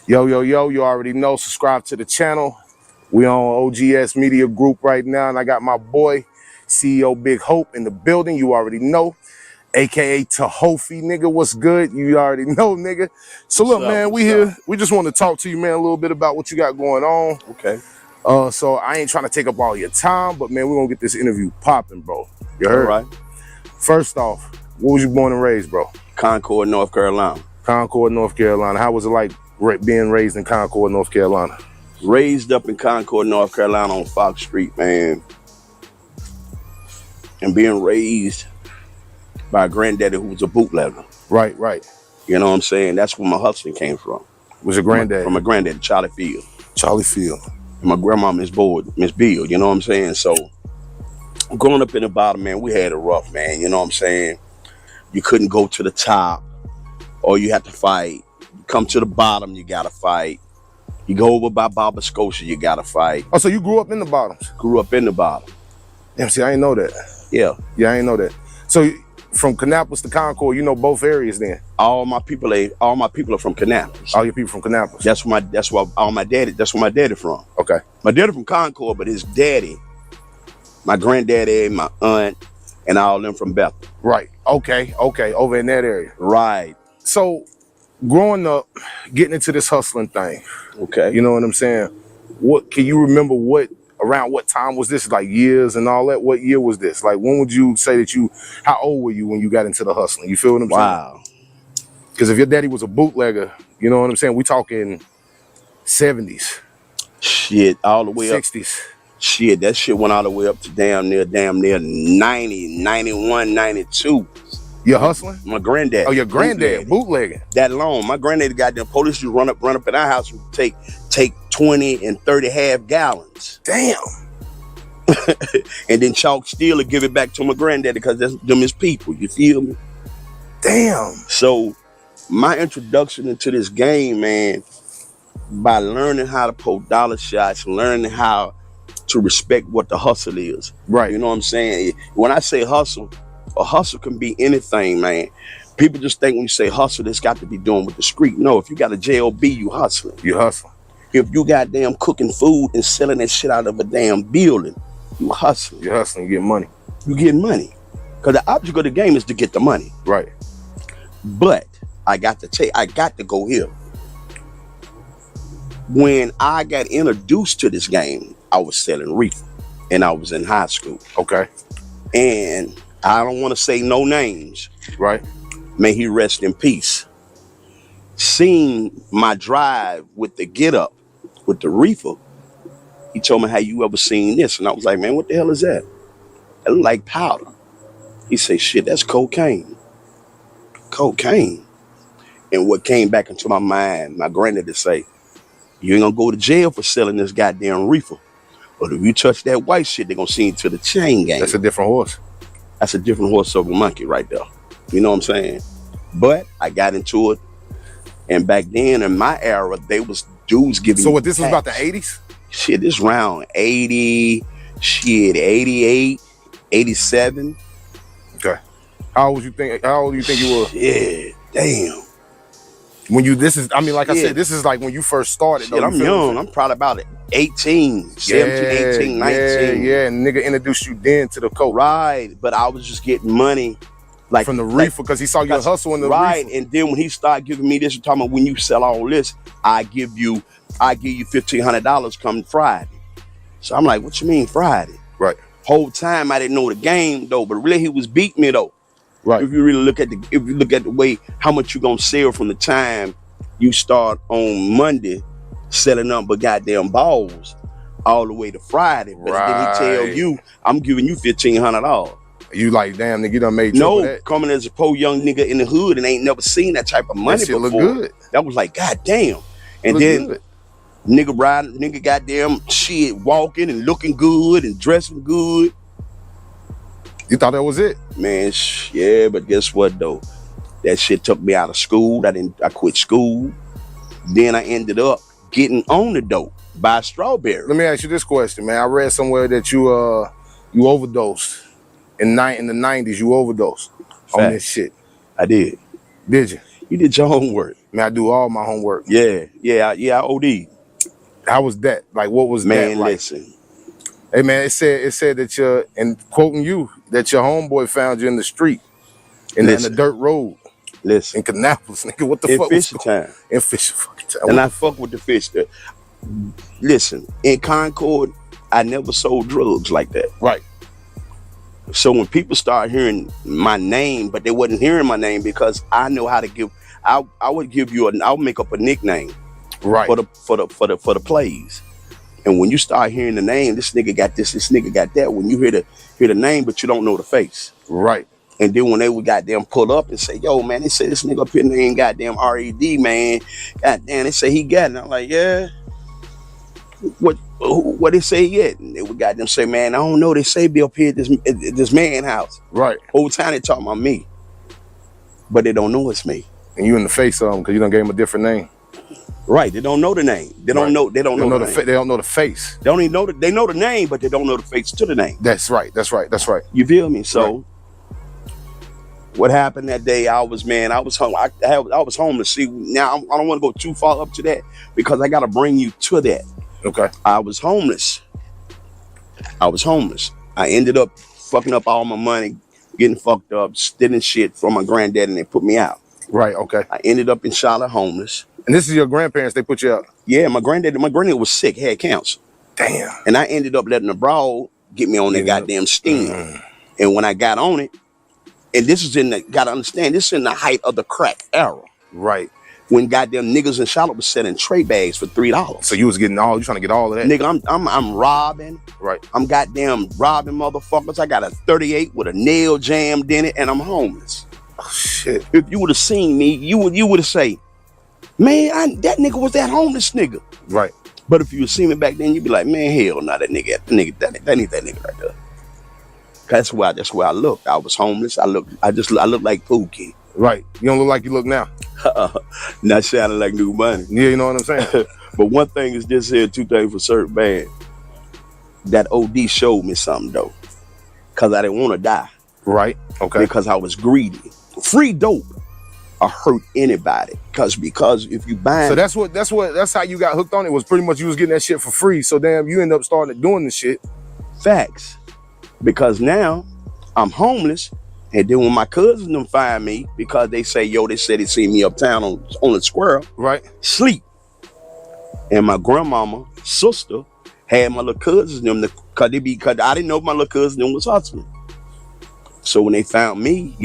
Yo, you already know. Subscribe to the channel. We on OGS Media Group right now, and I got my boy, CEO Big Hope, in the building. You already know. AKA Tahofi, nigga. What's good? You already know, nigga. So look, man, we here. We just want to talk to you, man, a little bit about what you got going on. Okay. So I ain't trying to take up all your time, but man, we're gonna get this interview popping, bro. You heard? All right. First off, where was you born and raised, bro? Concord, North Carolina. Concord, North Carolina. How was it like being raised in Concord, North Carolina? Raised up in Concord, North Carolina on Fox Street, man. And being raised by a granddaddy who was a bootlegger. Right. You know what I'm saying? That's where my hustling came from. Was your granddad? From my granddaddy, Charlie Field. Charlie Field. And my grandma, Miss Bill, you know what I'm saying? So growing up in the bottom, man, we had it rough, man. You know what I'm saying? You couldn't go to the top, or you had to fight. You come to the bottom, you gotta fight. You go over by Baba Scotia, you gotta fight. Oh, so you grew up in the bottoms? Grew up in the bottom. Damn, see, I didn't know that. Yeah, I didn't know that. So from Kannapolis to Concord, you know both areas then? all my people are from Kannapolis. All your people from Kannapolis? That's where my daddy from. Okay. My daddy from Concord, but his daddy, my granddaddy, my aunt, and all them from Bethel. Right. Okay. Over in that area. Right. So growing up, getting into this hustling thing, Okay. you know what I'm saying? What can you remember around what time was this? Like years and all that? What year was this? Like when would you say how old were you when you got into the hustling? You feel what I'm saying? Wow. Because if your daddy was a bootlegger, you know what I'm saying? We talking 70s. Shit, all the way 60s. Shit, that shit went all the way up to damn near 90, 91, 92. You're hustling? My granddad. Oh, your granddad, bootlegging. That long. My granddad got them police used to run up in our house and take 20 and 30 half gallons. Damn. And then chalk steel and give it back to my granddad because that's them his people. You feel me? Damn. So my introduction into this game, man, by learning how to pull dollar shots, learning how to respect what the hustle is. Right. You know what I'm saying? When I say hustle, a hustle can be anything, man. People just think when you say hustle, it's got to be doing with the street. No, if you got a JLB, you hustling. You hustling. If you got damn cooking food and selling that shit out of a damn building, you hustling. You're hustling, you get money. You get money. Because the object of the game is to get the money. Right. But I got to go here. When I got introduced to this game, I was selling reefer and I was in high school. Okay. And I don't want to say no names. Right. May he rest in peace. Seeing my drive with the get up, with the reefer, he told me, "Have you ever seen this?" And I was like, "Man, what the hell is that?" It looked like powder. He said, "Shit, that's cocaine." Cocaine. And what came back into my mind, my granddad to say, "You ain't gonna go to jail for selling this goddamn reefer. But if you touch that white shit, they're gonna send you to the chain gang." That's a different horse. That's a different horse over monkey right there. You know what I'm saying? But I got into it. And back then in my era, they was dudes giving. So what, this was about the 80s? Shit, this round 80, shit, 88, 87. Okay. How old do you think you were? Yeah, damn. When I said, this is like when you first started. Shit, I'm young. I'm probably about 18, 17, 18, 19. Yeah, and nigga introduced you then to the coke. Right, but I was just getting money. Like from the reefer, because he saw your hustle in the reefer. Right, and then when he started giving me this, and talking about when you sell all this, I give you $1,500 come Friday. So I'm like, what you mean Friday? Right. Whole time I didn't know the game though, but really he was beating me though. Right. If you really look at the way how much you gonna sell from the time you start on Monday selling up but goddamn balls all the way to Friday. But then he tell you, I'm giving you $1,500. You like, damn, nigga, you done made trouble. No, coming as a poor young nigga in the hood and ain't never seen that type of money before. Look good. That was like, God damn. And look then good. nigga goddamn shit walking and looking good and dressing good. You thought that was it? Man, yeah, but guess what though? That shit took me out of school. I quit school. Then I ended up getting on the dope by Strawberry. Let me ask you this question, man. I read somewhere that you overdosed. In the 90s, you overdosed on this shit. I did. Did you? You did your homework. Man, I do all my homework. Yeah, I OD. How was that? Like, what was that Man, like? listen. Hey man, it said that and quoting you, that your homeboy found you in the street, in the dirt road Listen. in Kannapolis, nigga. What the In fuck was Fisher going? Town. In Fisher fucking Town. And I fuck with the fish there. Listen, in Concord, I never sold drugs like that. Right. So when people start hearing my name, but they wasn't hearing my name because I know how to give. I would give you I'll make up a nickname. Right. For the plays. And when you start hearing the name, this nigga got this nigga got that. When you hear the name, but you don't know the face. Right. And then when they would goddamn pull up and say, yo, man, they say this nigga up here named goddamn R.E.D., man. Goddamn, they say he got it. And I'm like, yeah. What they say yet? And they would goddamn say, man, I don't know. They say be up here at this man house. Right. Whole time they talking about me. But they don't know it's me. And you in the face of them because you done gave him a different name. Right, they don't know the name. They don't know. They don't know the they don't know the face. They don't even know they know the name, but they don't know the face to the name. That's right. You feel me? So, what happened that day? I was home. I was homeless. See, now I don't want to go too far up to that because I got to bring you to that. Okay. I was homeless. I ended up fucking up all my money, getting fucked up, stealing shit from my granddad, and they put me out. Right. Okay. I ended up in Charlotte homeless. And this is your grandparents, they put you out? Yeah, my granddad was sick, had cancer. Damn. And I ended up letting the broad get me on that goddamn steam. And when I got on it, and this is gotta understand, this is in the height of the crack era. Right. When goddamn niggas in Charlotte was selling tray bags for $3. So you trying to get all of that? Nigga, I'm robbing. Right. I'm goddamn robbing motherfuckers. I got a 38 with a nail jammed in it, and I'm homeless. Oh shit. If you would have seen me, you would have say, man, that nigga was that homeless nigga. Right. But if you would see me back then, you'd be like, man, hell no, that ain't that nigga right there. That's where I looked. I was homeless. I looked like Pookie. Right. You don't look like you look now. Not sounding like new money. Yeah, you know what I'm saying? But one thing is this here, two things for certain, man. That OD showed me something though. Cause I didn't want to die. Right. Okay. Because I was greedy. Free dope or hurt anybody because if you buy, so that's how you got hooked on it. Was pretty much you was getting that shit for free, so damn you end up starting doing the shit. Facts. Because now I'm homeless, and then when my cousins them find me because they say they said they seen me uptown on the square, right, sleep, and my grandmama sister had my little cousins them because I didn't know my little cousin them was hustling. So when they found me,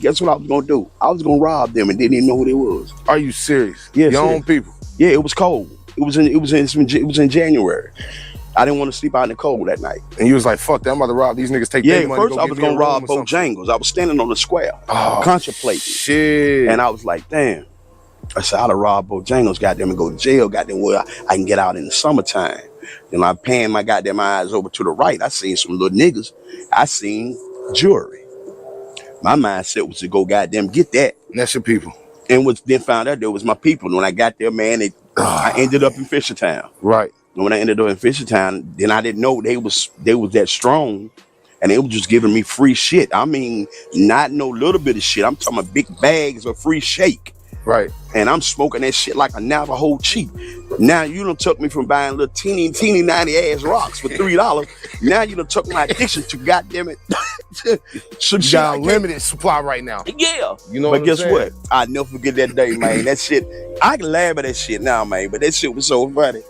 guess what I was gonna do? I was gonna rob them and didn't even know who they was. Are you serious? Yeah, your own people. Yeah, it was cold. It was in January. I didn't want to sleep out in the cold that night. And you was like, "Fuck that! I'm about to rob these niggas." Take their money. First I was gonna rob Bojangles. I was standing on the square, contemplating. Shit. And I was like, "Damn!" I said, "I'd have robbed Bojangles, goddamn, and go to jail, goddamn. Where I can get out in the summertime." Then I panned my goddamn eyes over to the right. I seen some little niggas. I seen jewelry. My mindset was to go goddamn get that. And that's your people. And then found out that was my people. And when I got there, man, I ended up in Fisher Town. Right. And when I ended up in Fisher Town, then I didn't know they was that strong. And they were just giving me free shit. I mean, not no little bit of shit. I'm talking about big bags of free shake. Right. And I'm smoking that shit like a Navajo chief. Now you done took me from buying little teeny 90 ass rocks for $3. Now you done took my addiction to goddamn it. Some you got unlimited supply right now. Yeah. You know, but guess what? I'll never forget that day, man. That shit, I can laugh at that shit now, man, but that shit was so funny.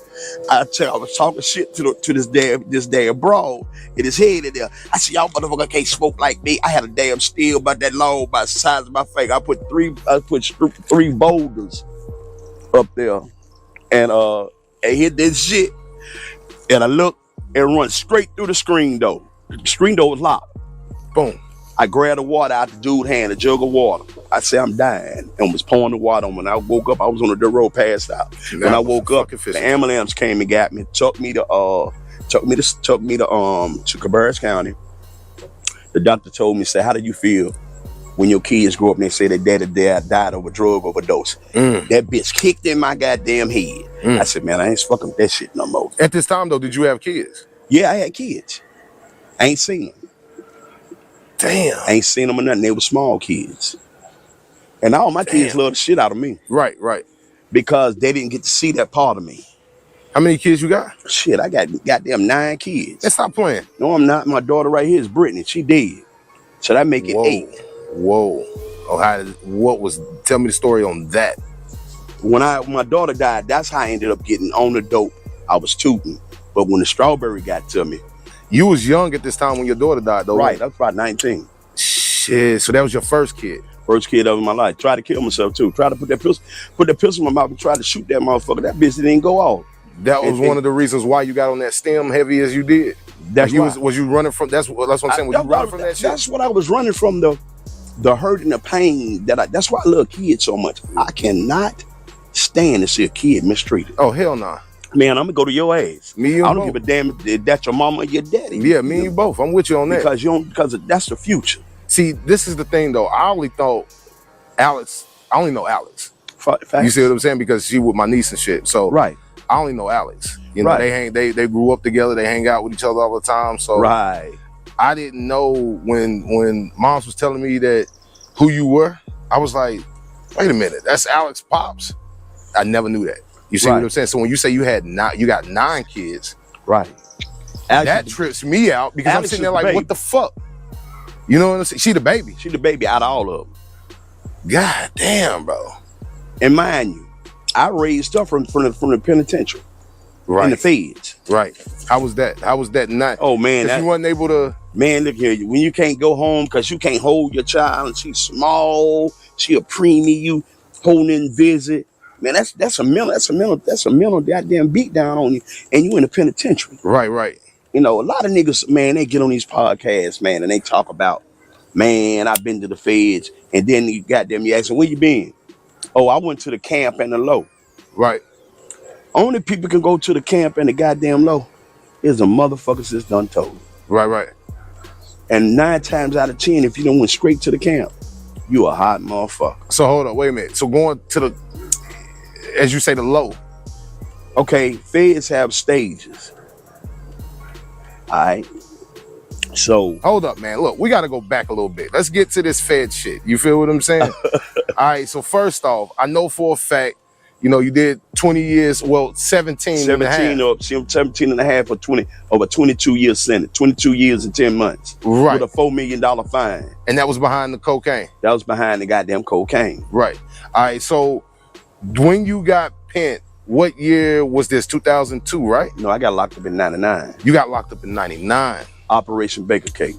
I was talking shit to this damn broad in his head in there. I said, y'all motherfucker can't smoke like me. I had a damn steel about that long, about the size of my face. I put three boulders up there and hit this shit. And I looked and run straight through the screen door. The screen door was locked. Boom. I grabbed the water out the dude's hand, a jug of water. I said, I'm dying, and was pouring the water on. When I woke up, I was on the dirt road, passed out. When I woke up, the ambulance came and got me, took me to Cabarrus County. The doctor told me, said, how do you feel when your kids grow up and they say their daddy died of a drug overdose? That bitch kicked in my goddamn head. I said, man, I ain't fucking with that shit no more. At this time, though, did you have kids? Yeah, I had kids. I ain't seen them. Damn. I ain't seen them or nothing. They were small kids. And all my kids Damn. love the shit out of me Right. because they didn't get to see that part of me. How many kids you got? Shit, I got goddamn 9 kids. Let's stop playing. No, I'm not. My daughter right here is Brittany. She dead. So that make it 8. Whoa. Oh, tell me the story on that. When my daughter died, that's how I ended up getting on the dope. I was tooting. But when the strawberry got to me. You was young at this time when your daughter died, though. Right, I was about 19. Shit, so that was your first kid. First kid of my life. Tried to kill myself too. Tried to put that pistol in my mouth and tried to shoot that motherfucker. That bitch didn't go off. That was one of the reasons why you got on that stem heavy as you did. That's like was you running from? That's what I'm saying. Was you running from that shit? That's what I was running from. The hurt and the pain that's why I love kids so much. I cannot stand to see a kid mistreated. Oh hell nah. Man, I'm gonna go to your ass. Me and I don't both. give a damn if that's your mama or your daddy. Yeah, me and you both. I'm with you on that. Because that's the future. See, this is the thing though. I only know Alex. Facts. You see what I'm saying? Because she with my niece and shit. So right. I only know Alex. You know, right. they grew up together, they hang out with each other all the time. So right. I didn't know when Moms was telling me that who you were, I was like, wait a minute, that's Alex Pops. I never knew that. You see what I'm saying? So when you say you got 9 kids, right? That trips me out because I'm sitting there like, what the fuck? You know what I'm saying? She the baby. She the baby out of all of them. God damn, bro. And mind you, I raised her from the penitentiary. Right. In the feds. Right. How was that? Not? Oh man, you wasn't able to. Man, look here. When you can't go home because you can't hold your child and she's small, she a preemie, you holding visit. Man, that's a mental goddamn beat down on you, and you in the penitentiary. Right. You know, a lot of niggas, man, they get on these podcasts, man, and they talk about, man, I've been to the feds, and then you ask them, where you been? Oh, I went to the camp and the low. Right. Only people can go to the camp and the goddamn low is the motherfuckers that's done told. Right. And 9 times out of 10, if you don't went straight to the camp, you a hot motherfucker. So hold on, wait a minute. So going to the, as you say, the low. Okay, feds have stages. All right. So hold up, man. Look, we got to go back a little bit. Let's get to this Fed shit. You feel what I'm saying? All right. So first off, I know for a fact, you know, you did 20 years, well, 17 and a half. 17 and a half or 22 years sentence, 22 years and 10 months. Right. With a $4 million fine. And that was behind the cocaine. That was behind the goddamn cocaine. Right. All right. So when you got pent, what year was this? 2002, right? No, I got locked up in 99. You got locked up in 99. Operation Baker Cake.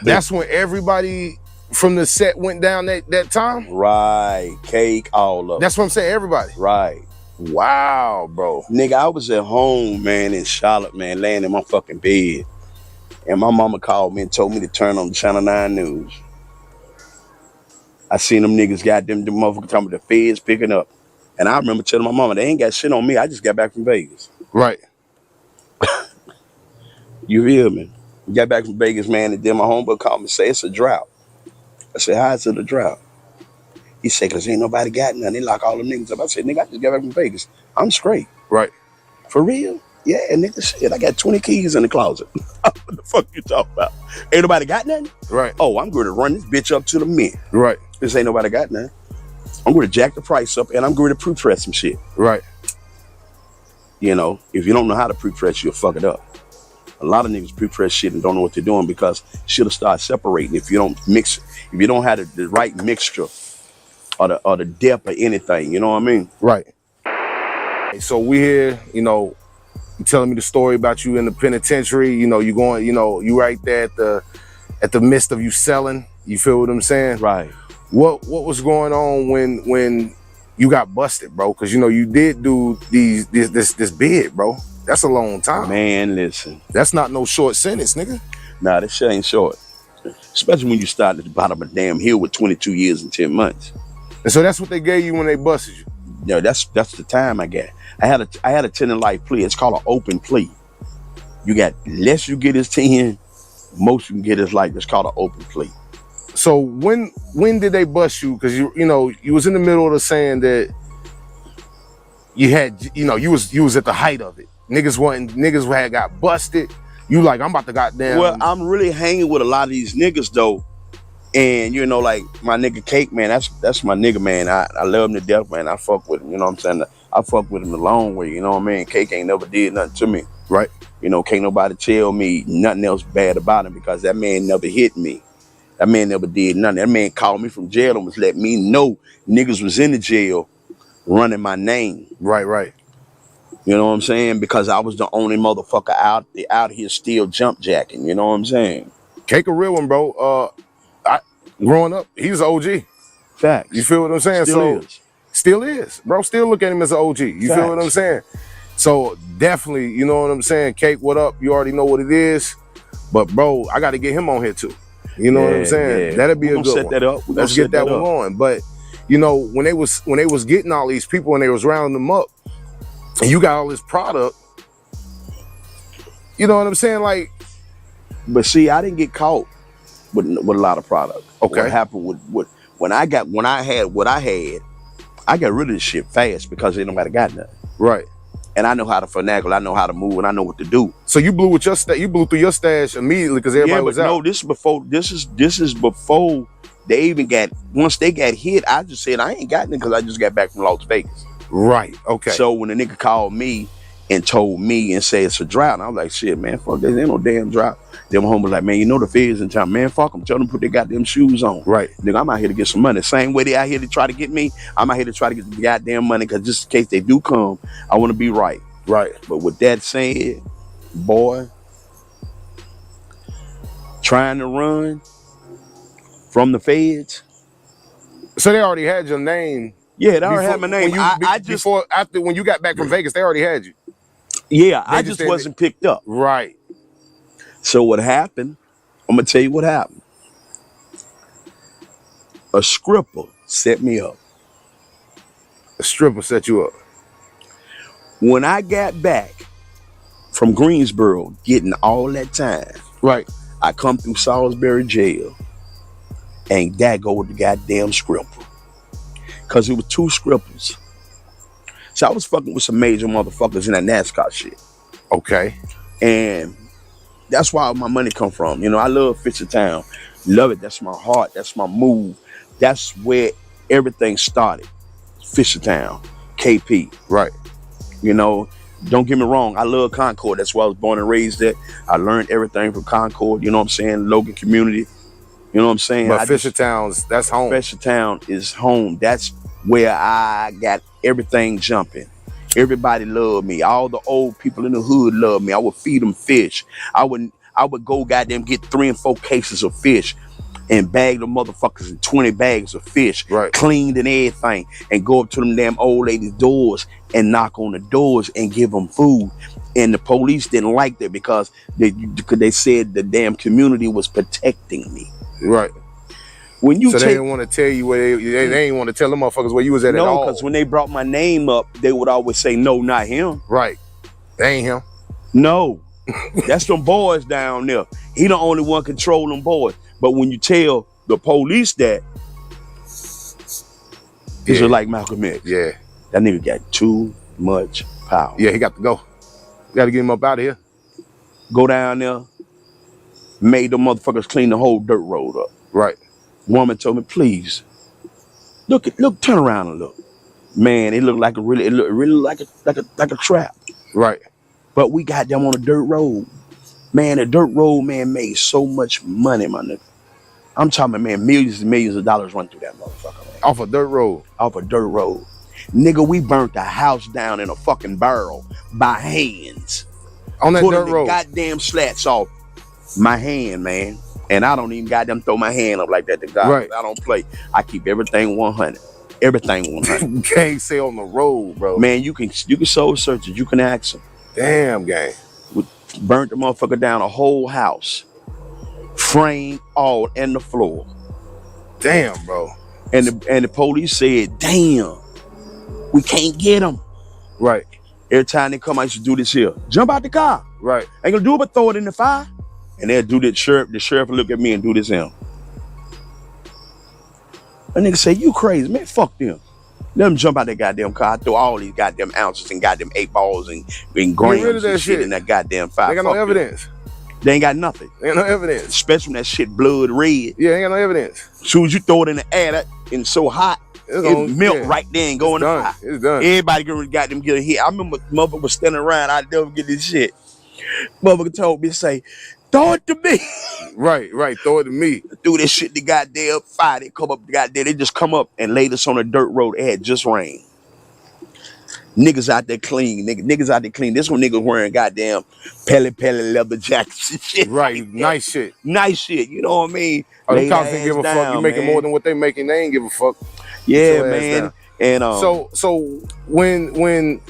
That's when everybody from the set went down that time? Right. Cake, all of them. That's what I'm saying, everybody. Right. Wow, bro. Nigga, I was at home, man, in Charlotte, man, laying in my fucking bed. And my mama called me and told me to turn on the Channel 9 News. I seen them niggas got them motherfuckers talking about the feds picking up. And I remember telling my mama, they ain't got shit on me. I just got back from Vegas. Right. You feel me? Got back from Vegas, man, and then my homeboy called me and said, it's a drought. I said, how is it a drought? He said, because ain't nobody got nothing. They lock all them niggas up. I said, nigga, I just got back from Vegas. I'm straight. Right. For real? Yeah, nigga, shit. I got 20 keys in the closet. What the fuck you talking about? Ain't nobody got nothing? Right. Oh, I'm going to run this bitch up to the mint. Right. This ain't nobody got nothing. I'm going to jack the price up and I'm going to pre-press some shit. Right. You know, if you don't know how to pre-press, you'll fuck it up. A lot of niggas pre-press shit and don't know what they're doing because shit'll start separating if you don't mix, if you don't have the right mixture or the depth of anything, you know what I mean? Right. So we here, you know, you telling me the story about you in the penitentiary, you know, you going, you know, you right there at the midst of you selling, you feel what I'm saying? Right. What was going on when you got busted, bro? Because, you know, you did do this bid, bro. That's a long time. Man, listen. That's not no short sentence, nigga. Nah, this shit ain't short. Especially when you start at the bottom of a damn hill with 22 years and 10 months. And so that's what they gave you when they busted you? No, that's the time I got. I had a 10 in life plea. It's called an open plea. You got less you get is 10, most you can get is life. It's called an open plea. So when did they bust you? Because you know you was in the middle of the saying that you had, you know, you was at the height of it. Niggas had got busted. You like, I'm about to goddamn. Well, I'm really hanging with a lot of these niggas though And you know, like my nigga Cake, man, that's my nigga, man. I love him to death, man. I fuck with him, you know what I'm saying? I fuck with him the long way, you know what I mean? Cake ain't never did nothing to me. Right. You know, can't nobody tell me nothing else bad about him because that man never hit me. That man never did nothing. That man called me from jail and was letting me know niggas was in the jail running my name. Right. You know what I'm saying? Because I was the only motherfucker out here still jump jacking, you know what I'm saying? Cake a real one, bro. Growing up, he was an OG. Facts. You feel what I'm saying? Still is, bro. Still look at him as an OG. You feel what I'm saying? So definitely, you know what I'm saying? Cake, what up? You already know what it is. But bro, I got to get him on here too. You know what I'm saying? Yeah. That'd be a good set one. That up. Let's get that one going. But you know, when they was getting all these people and they was rounding them up, and you got all this product, you know what I'm saying? Like, but see, I didn't get caught with a lot of product. Okay. What happened with when I had what I had, I got rid of this shit fast because ain't nobody got nothing. Right. And I know how to finagle, I know how to move, and I know what to do. So you blew with your you blew through your stash immediately because everybody was out. No, this is before they even got. Once they got hit, I just said I ain't got nothing because I just got back from Las Vegas. Right. Okay. So when the nigga called me and told me and said it's a drought, and I was like, shit, man, fuck this, ain't no damn drought. Them home was like, man, you know the feds in town, man, fuck them. Tell them to put their goddamn shoes on. Right. Nigga, I'm out here to get some money. Same way they out here to try to get me, I'm out here to try to get the goddamn money because just in case they do come, I want to be right. Right. But with that said, boy, trying to run from the feds. So they already had your name. Yeah, they already had my name. When you got back from Vegas, they already had you. Yeah, I just wasn't picked up. Right. So what happened, I'm going to tell you what happened. A stripper set me up. A stripper set you up. When I got back from Greensboro, getting all that time, right, I come through Salisbury jail, and that go with the goddamn stripper. Because it was two strippers. So I was fucking with some major motherfuckers in that NASCAR shit. Okay. And that's where all my money come from. You know, I love Fishertown. Love it. That's my heart. That's my move. That's where everything started. Fishertown, KP. Right. You know, don't get me wrong. I love Concord. That's where I was born and raised at. I learned everything from Concord. You know what I'm saying? Logan community. You know what I'm saying? But Fishertown's, that's home. Fishertown is home. That's where I got everything jumping. Everybody loved me. All the old people in the hood loved me. I would feed them fish. I would go goddamn get 3 and 4 cases of fish and bag the motherfuckers in 20 bags of fish, right, cleaned and everything, and go up to them damn old ladies' doors and knock on the doors and give them food. And the police didn't like that because they said the damn community was protecting me. Right. When you they didn't want to tell you where they didn't want to tell them motherfuckers where you was at all. No, because when they brought my name up, they would always say, no, not him. Right. They ain't him. No. That's them boys down there. He the only one controlling them boys. But when you tell the police that, it's just like Malcolm X. Yeah. That nigga got too much power. Yeah, he got to go. You got to get him up out of here. Go down there, made the motherfuckers clean the whole dirt road up. Right. Woman told me, please, look, turn around and look. Man, it looked really like a trap. Right. But we got them on a dirt road. Man, the dirt road, man, made so much money, my nigga. I'm talking, man, millions and millions of dollars run through that motherfucker, man. Off a dirt road. Off a dirt road. Nigga, we burnt the house down in a fucking barrel by hands. On that dirt road. Goddamn slats off my hand, man. And I don't even goddamn throw my hand up like that to God. Right. I don't play. I keep everything 100. Everything 100. You can't say on the road, bro. Man, you can soul search it. You can ask them. Damn, gang. We burnt the motherfucker down, a whole house. Frame all in the floor. Damn, bro. And the police said, damn, we can't get them. Right. Every time they come, I used to do this here. Jump out the car. Right. Ain't gonna do it but throw it in the fire. And they'll do that. The sheriff will look at me and do this him. A nigga say, you crazy, man, fuck them. Let them jump out that goddamn car. I throw all these goddamn ounces and goddamn 8 balls and grains and shit in that goddamn fire. They got no evidence. They ain't got nothing. Ain't no evidence. Especially when that shit blood red. Yeah, ain't got no evidence. As soon as you throw it in the air, that and so hot, it melt right there and go in the fire. It's done. Everybody got them get a hit. I remember motherfucker was standing around. I never get this shit. Motherfucker told me to say, throw it to me. Right. Throw it to me. Threw this shit the goddamn fire. They come up the goddamn. They just come up and laid us on a dirt road. It had just rained. Niggas out there clean. Niggas out there clean. This one niggas wearing goddamn pelly leather jackets and shit. Right. Like nice shit. Nice shit. You know what I mean? Oh, the cops didn't give a fuck. You making more than what they making. They ain't give a fuck. Yeah, man. And so when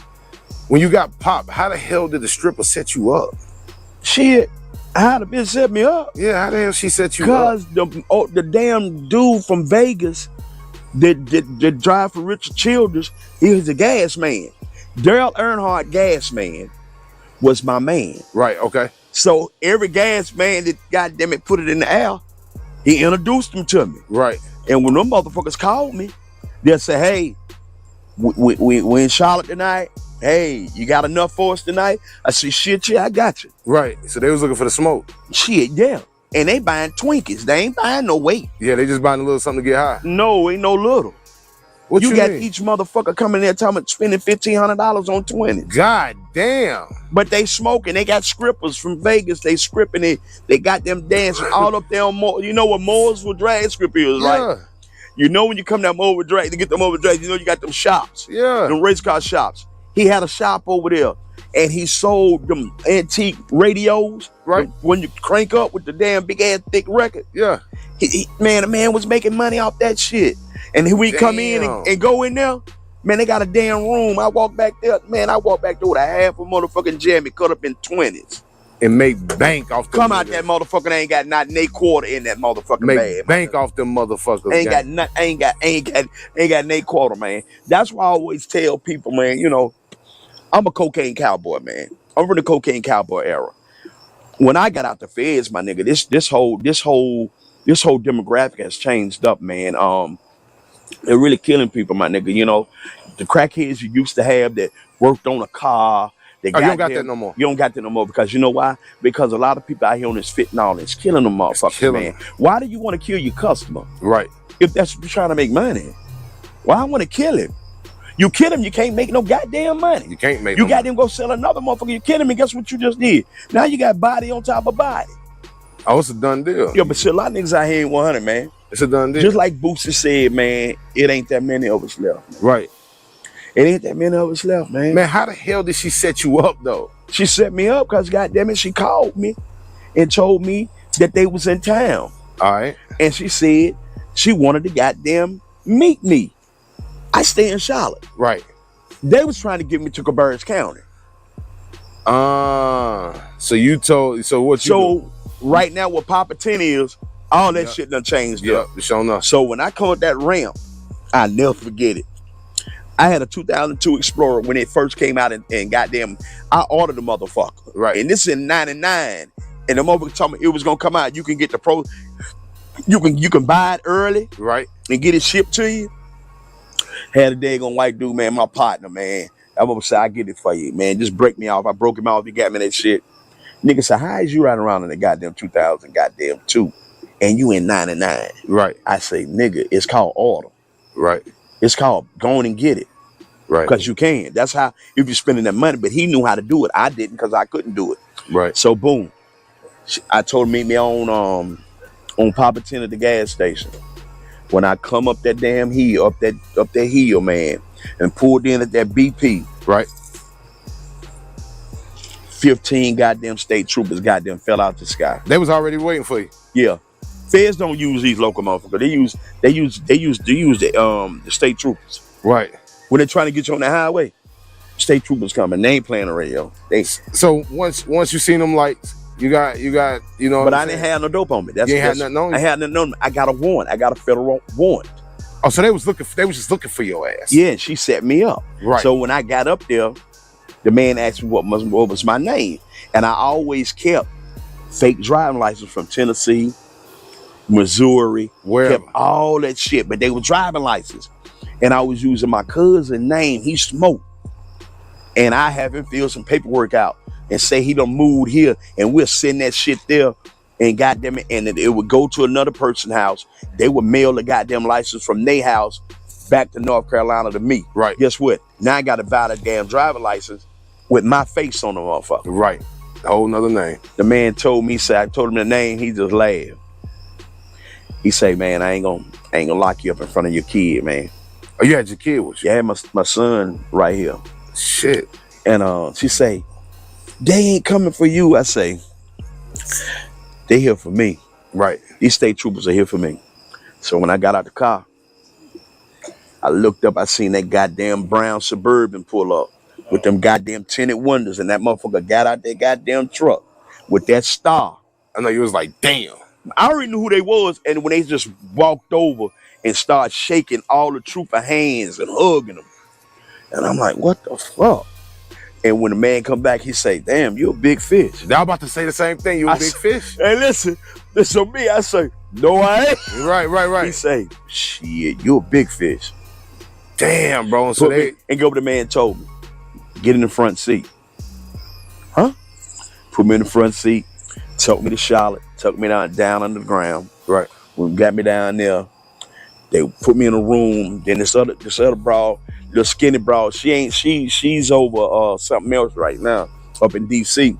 you got popped, how the hell did the stripper set you up? Shit, how the bitch set me up? Yeah, how the hell she set you up? Because the damn dude from Vegas that drive for Richard Childress, he was a gas man. Daryl Earnhardt gas man was my man. Right, okay. So every gas man that goddamn it put it in the air, he introduced him to me. Right. And when them motherfuckers called me, they'll say, hey, we in Charlotte tonight. Hey, you got enough for us tonight? I said, shit, yeah, I got you. Right. So they was looking for the smoke. Shit, yeah. And they buying Twinkies. They ain't buying no weight. Yeah, they just buying a little something to get high. No, ain't no little. What you got mean? Each motherfucker coming there talking about spending $1,500 on 20s. God damn. But they smoking. They got scrippers from Vegas. They scripping it. They got them dancing all up there on Moore. You know what Moore's with drag strip is, right? You know when you come down Moore with drag, to get them over drag, you know you got them shops. Yeah. Them race car shops. He had a shop over there. And he sold them antique radios. Right. When you crank up with the damn big ass thick record. Yeah. The man was making money off that shit. And we come in and go in there, man, they got a damn room. I walk back there, man, with a half a motherfucking jammy cut up in 20s. And make bank off them. Come out that motherfucker, ain't got not a quarter in that motherfucking bag. Make bank off them motherfuckers. Ain't got a quarter, man. That's why I always tell people, man, you know, I'm a cocaine cowboy, man. I'm from the cocaine cowboy era. When I got out the feds, my nigga, this whole demographic has changed up, man. They're really killing people, my nigga. You know, the crackheads you used to have that worked on a car. You don't got that no more. You don't got that no more because you know why? Because a lot of people out here on this fentanyl is killing them motherfuckers, man. Why do you want to kill your customer? Right. If that's what you're trying to make money. Why I want to kill him? You kill him, you can't make no goddamn money. You can't make You got them go sell another motherfucker. You kill him, and guess what you just did? Now you got body on top of body. Oh, it's a done deal. Yeah, but shit, a lot of niggas out here ain't 100, man. It's a done deal. Just like Boosie said, man, it ain't that many of us left. Right. It ain't that many of us left, man. Man, how the hell did she set you up, though? She set me up because, goddamn it, she called me and told me that they was in town. All right. And she said she wanted to goddamn meet me. I stay in Charlotte. Right. They was trying to get me to Cabarrus County. So you told, so what you do? Right now what Papa 10 is, all that shit done changed up. Yeah, sure enough. So when I come up that ramp, I'll never forget it. I had a 2002 Explorer when it first came out and goddamn, I ordered the motherfucker. Right. And this is in 99. And the motherfucker told me it was gonna come out. You can get the you can buy it early. Right. And get it shipped to you. Had a daggone white dude, man, my partner, man. I mother said, I get it for you, man. Just break me off. I broke him off. He got me that shit. Nigga said, how is you riding around in the goddamn 2002 and you in 99? Right. I say, nigga, it's called order. Right. It's called go on and get it. Right. Because you can. That's how, if you're spending that money, but he knew how to do it. I didn't because I couldn't do it. Right. So boom. I told him meet me on Papa 10 at the gas station. When I come up that damn hill, up that hill, man, and pulled in at that BP. Right. 15 goddamn state troopers goddamn fell out the sky. They was already waiting for you. Yeah. Feds don't use these local motherfuckers. They use the state troopers. Right. When they're trying to get you on the highway, state troopers coming. They ain't playing the radio. So once you seen them lights, you got, you know. But I didn't have no dope on me. You ain't had nothing on you? I had nothing on me. I got a warrant. I got a federal warrant. Oh, so they was just looking for your ass. Yeah, and she set me up. Right. So when I got up there, the man asked me what was my name. And I always kept fake driving license from Tennessee, Missouri, wherever. Kept all that shit, but they were driving license. And I was using my cousin's name. He smoked. And I have him fill some paperwork out and say he done moved here, and we'll send that shit there, and goddamn it, and it would go to another person's house. They would mail the goddamn license from their house back to North Carolina to me. Right. Guess what? Now I got to buy the damn driver license with my face on the motherfucker. Right. A whole nother name. The man told me, I told him the name, he just laughed. He say, man, I ain't gonna lock you up in front of your kid, man. Oh, you had your kid with you? Yeah, my son right here. Shit. And she say, they ain't coming for you. I say, they here for me. Right. These state troopers are here for me. So when I got out the car, I looked up, I seen that goddamn brown Suburban pull up with them goddamn tinted windows, and that motherfucker got out that goddamn truck with that star. I know you was like, damn. I already knew who they was, and when they just walked over and started shaking all the trooper hands and hugging them, and I'm like, what the fuck? And when the man come back, he say, damn, you a big fish. Y'all about to say the same thing. You a big fish. Hey, listen to me. I say, no, I ain't. Right. He say, shit, you a big fish. Damn, bro. And so and go over the man told me, get in the front seat. Huh? Put me in the front seat, took me to Charlotte, took me down under the ground. Right. When we got me down there, they put me in a room. Then this other broad, little skinny broad, she's over something else right now up in DC.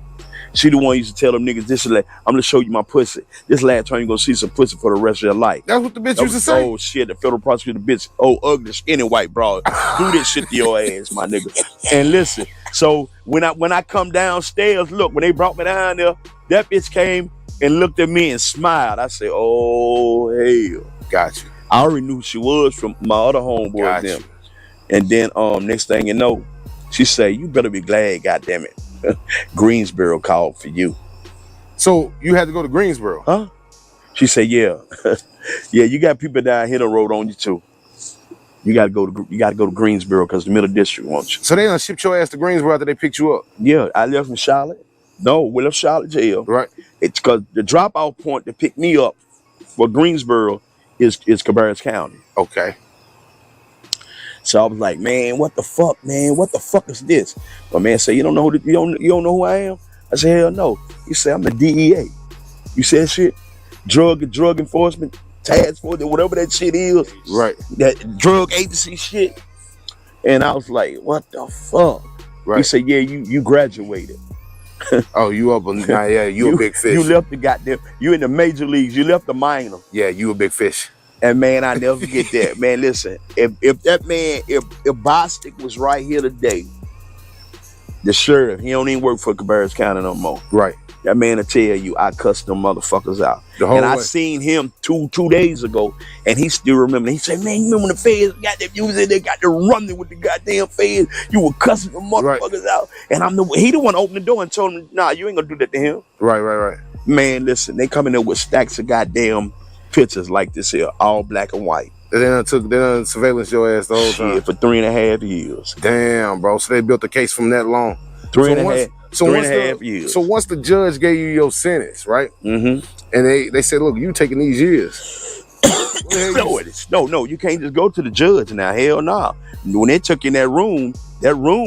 She the one used to tell them niggas, this is like, I'm gonna show you my pussy. This last time you gonna see some pussy for the rest of your life. That's what the bitch used to say. Oh shit, the federal prosecutor bitch, ugly, skinny white broad. Do this shit to your ass, my nigga. And listen, so when I come downstairs, look, when they brought me down there, that bitch came and looked at me and smiled. I said, oh hell. Got you. I already knew who she was from my other homeboys them. And then next thing you know, she say, you better be glad, goddamn it. Greensboro called for you. So you had to go to Greensboro? Huh? She said, yeah. Yeah, you got people down here that rode on you too. You gotta go to Greensboro because the middle district wants you. So they done shipped your ass to Greensboro after they picked you up? Yeah, I left from Charlotte. No, we left Charlotte jail. Right. It's because the drop-off point to pick me up for Greensboro is Cabarrus County. Okay. So I was like, man, what the fuck, man? What the fuck is this? My man said, you don't know who I am? I said, hell no. He said, I'm the DEA. You said shit? Drug enforcement, task force, whatever that shit is. Right. That drug agency shit. And I was like, what the fuck? Right. He said, yeah, you graduated. Oh, you up on yeah, you a big fish. You left the goddamn, you in the major leagues, you left the minor. Yeah, you a big fish. And man, I never forget that. Man, listen, if Bostic was right here today, the sheriff, he don't even work for Cabarrus County no more. Right. That man will tell you, I cussed them motherfuckers out. And I seen him two days ago, and he still remember. He said, man, you remember when the feds got them music, they got to running with the goddamn feds. You were cussing them motherfuckers out. And he the one opened the door and told him, nah, you ain't gonna do that to him. Right. Man, listen, they come in there with stacks of goddamn pictures like this here, all black and white. They done surveillance your ass the whole time. For 3.5 years. Damn, bro. So they built the case from that long. 3.5 years. So once the judge gave you your sentence, right? Mm-hmm. And they said, look, you taking these years. No, you can't just go to the judge now. Hell no. When they took you in that room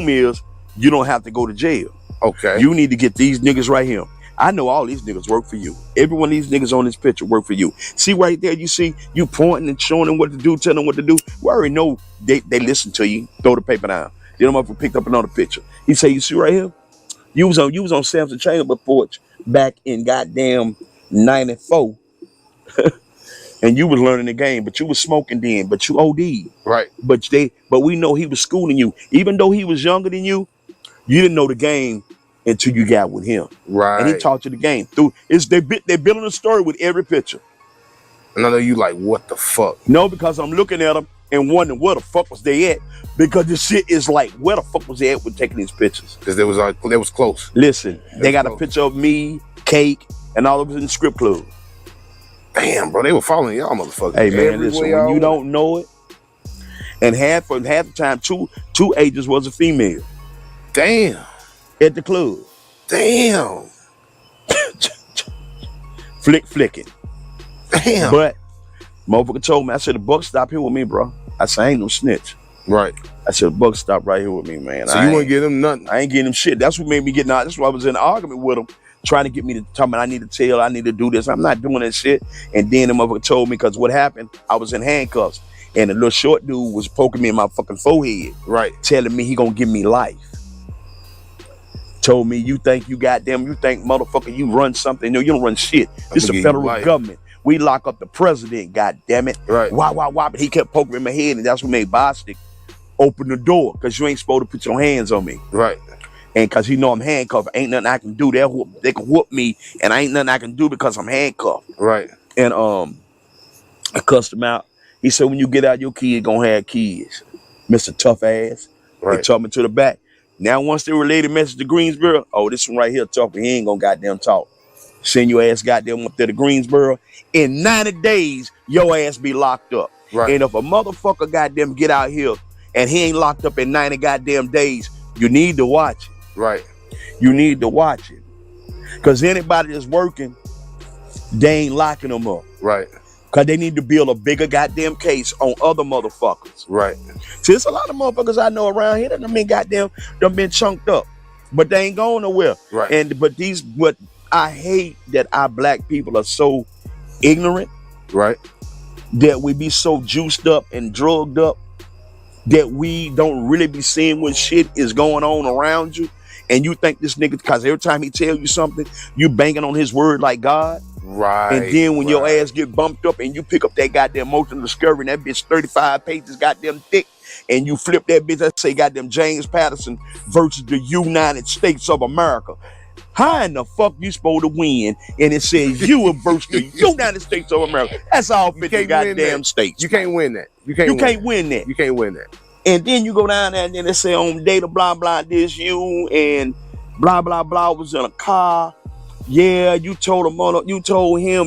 is you don't have to go to jail. Okay. You need to get these niggas right here. I know all these niggas work for you. Every one of these niggas on this picture work for you. See right there, you see you pointing and showing them what to do, telling them what to do. We already know they listen to you. Throw the paper down. Then I'm picked up another picture. He say, you see right here? You was on Samson Chamber porch back in goddamn 94. And you was learning the game, but you was smoking then, but you OD'd. Right. But we know he was schooling you. Even though he was younger than you didn't know the game until you got with him. Right. And he taught you the game. They're building a story with every picture. And I know you like, what the fuck? No, because I'm looking at them and wondering where the fuck was they at. Because this shit is like, where the fuck was they at with taking these pictures? Because they was close. Listen, they got a picture of me, Cake, and all of us in the strip club. Damn, bro, they were following y'all motherfuckers. Hey man, listen, when you don't know it, and half the time, two agents was a female. Damn. At the club. Damn. Flicking. Damn. But motherfucker told me, I said, the buck stop here with me, bro. I said, I ain't no snitch. Right. I said, Buck, stop right here with me, man. So you wouldn't give him nothing? I ain't getting him shit. That's what made me get out. That's why I was in an argument with him, trying to get me to tell me I need to tell, I need to do this. I'm not doing that shit. And then the motherfucker told me, because what happened, I was in handcuffs, and the little short dude was poking me in my fucking forehead. Right. Telling me he gonna give me life. Told me, you think motherfucker, you run something. No, you don't run shit. This is the federal government. We lock up the president, god damn it. Right. Why? But he kept poking me in my head, and that's what made Bostic open the door, because you ain't supposed to put your hands on me. Right. And because he know I'm handcuffed, ain't nothing I can do. They can whoop me, and I ain't nothing I can do because I'm handcuffed. Right. And I cussed him out. He said, when you get out, your kid gonna have kids, Mr. Tough Ass. Right. They took me to the back. Now, once they relayed the message to Greensboro, oh, this one right here tough, but he ain't gonna goddamn talk. Send your ass goddamn up there to Greensboro. In 90 days, your ass be locked up. Right. And if a motherfucker goddamn get out here and he ain't locked up in 90 goddamn days, you need to watch it. Right. You need to watch it. Because anybody that's working, they ain't locking them up. Right. Because they need to build a bigger goddamn case on other motherfuckers. Right. See, there's a lot of motherfuckers I know around here that done been chunked up. But they ain't going nowhere. Right. But I hate that our black people are so ignorant. Right. That we be so juiced up and drugged up that we don't really be seeing what shit is going on around you. And you think this nigga, because every time he tell you something, you banging on his word like God. Right. And then when your ass get bumped up and you pick up that goddamn motion discovery, and that bitch 35 pages goddamn thick, and you flip that bitch, that say goddamn James Patterson versus the United States of America. How in the fuck you supposed to win? And it says you versus the United States of America. That's all 50 goddamn states. You can't win that. You can't win that. You can't win that. And then you go down there and then they say on data blah blah this you and blah blah blah was in a car. Yeah, you told him,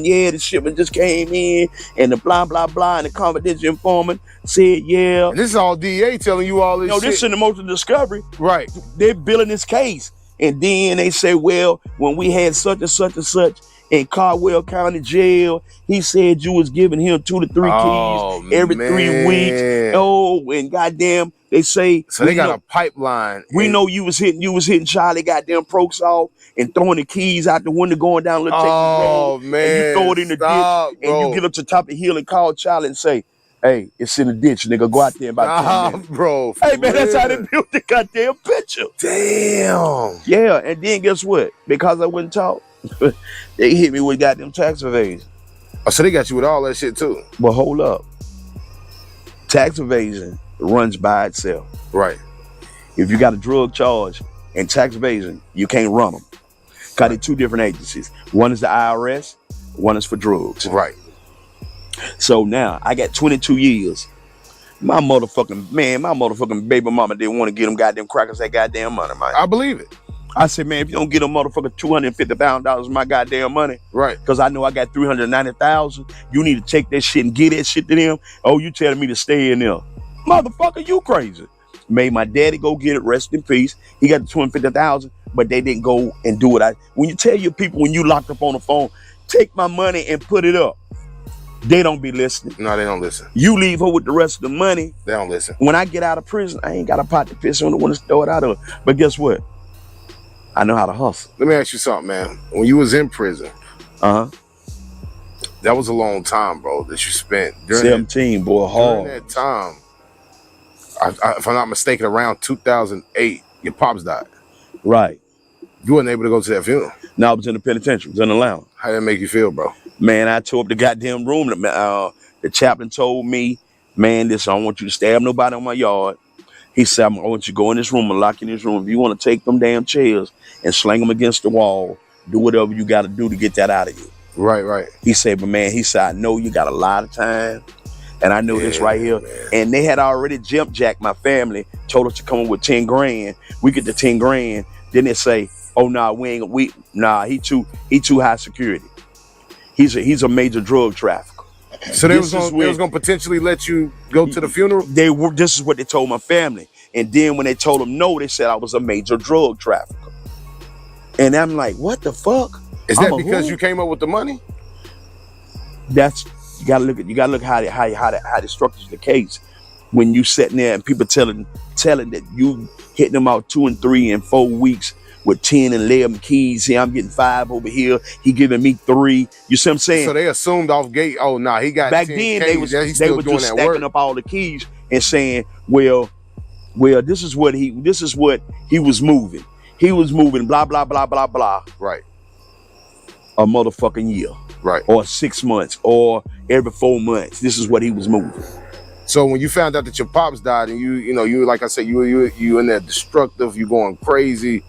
yeah, the shipment just came in, and the blah blah blah, and the confidential informant said, yeah. And this is all DA telling you all this shit. No, this is in the motion discovery. Right. They're building this case. And then they say, well, when we had such and such and such in Caldwell County Jail, he said you was giving him 2 to 3 keys every 3 weeks. Oh, and goddamn, they say. So they got a pipeline. We know you was hitting Charlie goddamn Prokes off and throwing the keys out the window, going down the road. Man. And you throw it in the ditch, and you get up to the top of the hill and call Charlie and say, hey, it's in the ditch, nigga. Go out there about 10 minutes. Bro. Hey, man, that's how they built the goddamn picture. Damn. Yeah, and then guess what? Because I wouldn't talk, they hit me with goddamn tax evasion. Oh, so they got you with all that shit too? Well, hold up. Tax evasion runs by itself. Right. If you got a drug charge and tax evasion, you can't run them. Because they're 2 different agencies. One is the IRS, one is for drugs. Right. So now I got 22 years. My motherfucking baby mama didn't want to get them goddamn crackers that goddamn money, man. I believe it. I said, man, if you don't get a motherfucker $250,000 of my goddamn money, right? Because I know I got $390,000. You need to take that shit and get that shit to them. Oh, you telling me to stay in there? Motherfucker, you crazy. Made my daddy go get it. Rest in peace. He got the $250,000, but they didn't go and do it. When you tell your people when you locked up on the phone, take my money and put it up. They don't be listening. No, they don't listen. You leave her with the rest of the money. They don't listen. When I get out of prison, I ain't got a pot to piss on. I want to throw it out of her. But guess what? I know how to hustle. Let me ask you something, man. When you was in prison, that was a long time, bro, that you spent. 17, boy, hard. During that time, if I'm not mistaken, around 2008, your pops died. Right. You wasn't able to go to that funeral. No, I was in the penitentiary. I was in the lounge. How did that make you feel, bro? Man, I tore up the goddamn room. The chaplain told me, man, I don't want you to stab nobody on my yard. He said, I want you to go in this room and lock in this room. If you want to take them damn chairs and sling them against the wall, do whatever you got to do to get that out of you. Right, right. He said, but man, I know you got a lot of time. And I know this right here. Man. And they had already jump jacked my family, told us to come up with 10 grand. We get the 10 grand. Then they say, oh, nah, he too high security. He's a major drug trafficker. So they was gonna potentially let you go to the funeral? This is what they told my family. And then when they told them no, they said I was a major drug trafficker. And I'm like, what the fuck? Is that because you came up with the money? You gotta look how they structured the case. when you sitting there and people telling that you hitting them out 2 and 3 and 4 weeks with 10 and 11 keys. Here, I'm getting 5 over here. He giving me 3. You see what I'm saying? So they assumed off gate, oh, nah, he got back 10 then Ks. they was He's still just doing that stacking work. up all the keys and saying, well, this is what he was moving. He was moving blah blah blah blah blah. Right. A motherfucking year. Right. Or 6 months or every 4 months. This is what he was moving. So when you found out that your pops died and you like I said, you in that destructive, you going crazy,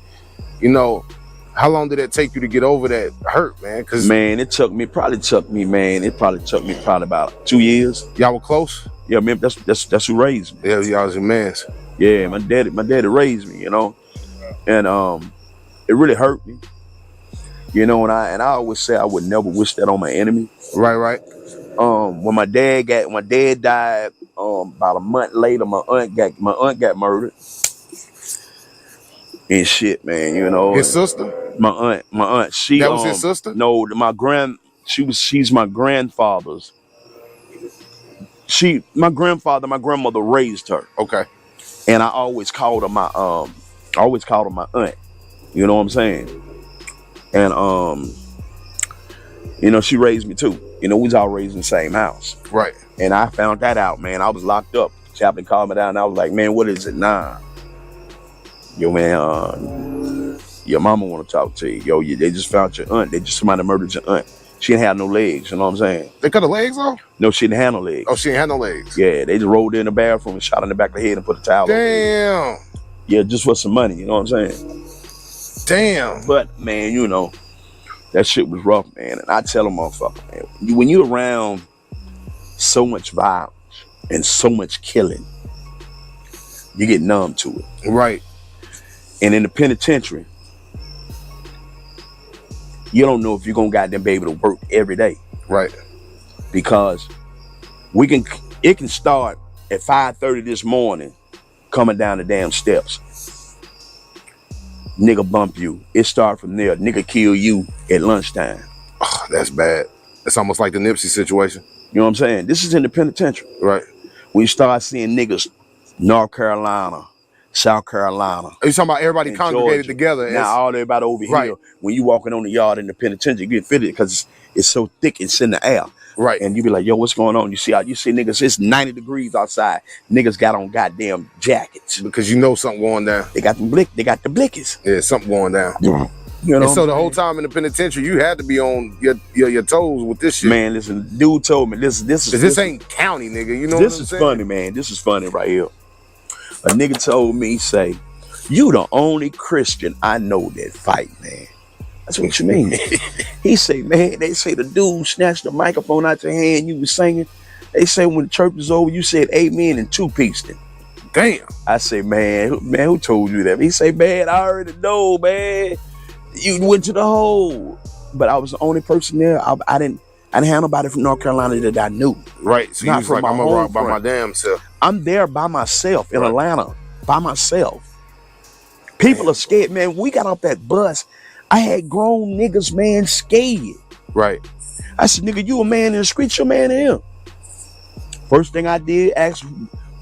how long did it take you to get over that hurt, man? Cause man, it probably took me about 2 years. Y'all were close? Yeah, man, that's who raised me. Yeah, y'all was your mans. Yeah, my daddy raised me, and it really hurt me, and I always say I would never wish that on my enemy. Right. When my dad died, about a month later, my aunt got murdered and shit, man. His sister. My aunt. She that was his sister. No, she's my grandfather's. My grandmother raised her. Okay. And I always called her my aunt. You know what I'm saying? And she raised me too. We was all raised in the same house. Right. And I found that out, man. I was locked up. Chaplain called me down and I was like, man, what is it now? Yo, man, your mama want to talk to you. Yo, they just found your aunt. Somebody murdered your aunt. She didn't have no legs, you know what I'm saying? They cut her legs off? No, she didn't have no legs. Oh, she didn't have no legs? Yeah, they just rolled in the bathroom and shot in the back of the head and put a towel over Damn. Yeah, just for some money, you know what I'm saying? Damn. But, man, that shit was rough, man. And I tell them, motherfucker, man, when you're around so much violence and so much killing, you get numb to it. Right. And in the penitentiary, you don't know if you're gonna goddamn be able to work every day. Right. Because it can start at 5:30 this morning coming down the damn steps. Nigga bump you. It start from there. Nigga kill you at lunchtime. Oh, that's bad. It's almost like the Nipsey situation. You know what I'm saying? This is in the penitentiary. Right. When you start seeing niggas, North Carolina, South Carolina. Are you talking about everybody congregated Georgia together? Now everybody over right. here. When you walking on the yard in the penitentiary, you get fitted because it's so thick, it's in the air. Right. And you be like, yo, what's going on? You see niggas, it's 90 degrees outside. Niggas got on goddamn jackets. Because something going down. They got the blickies. Yeah, something going down. Yeah. And so the whole time in the penitentiary, you had to be on your toes with this shit. Man, listen, dude told me this ain't county, nigga. You know this what I'm is saying? funny, man. This is funny right here. A nigga told me, say, you the only Christian I know that fight, man. That's what you mean. He say, man, they say the dude snatched the microphone out your hand, you was singing. They say when the church was over, you said amen and 2-pieced it. Damn. I say, man, who told you that? He say, man, I already know, man. You went to the hole. But I was the only person there. I didn't have nobody from North Carolina that I knew. Right. So you was like, I'm gonna rock by my damn self. I'm there by myself in Atlanta, by myself. People are scared, man. We got off that bus. I had grown niggas, man, scared. Right. I said, nigga, you a man in the streets, you a man in here. First thing I did, ask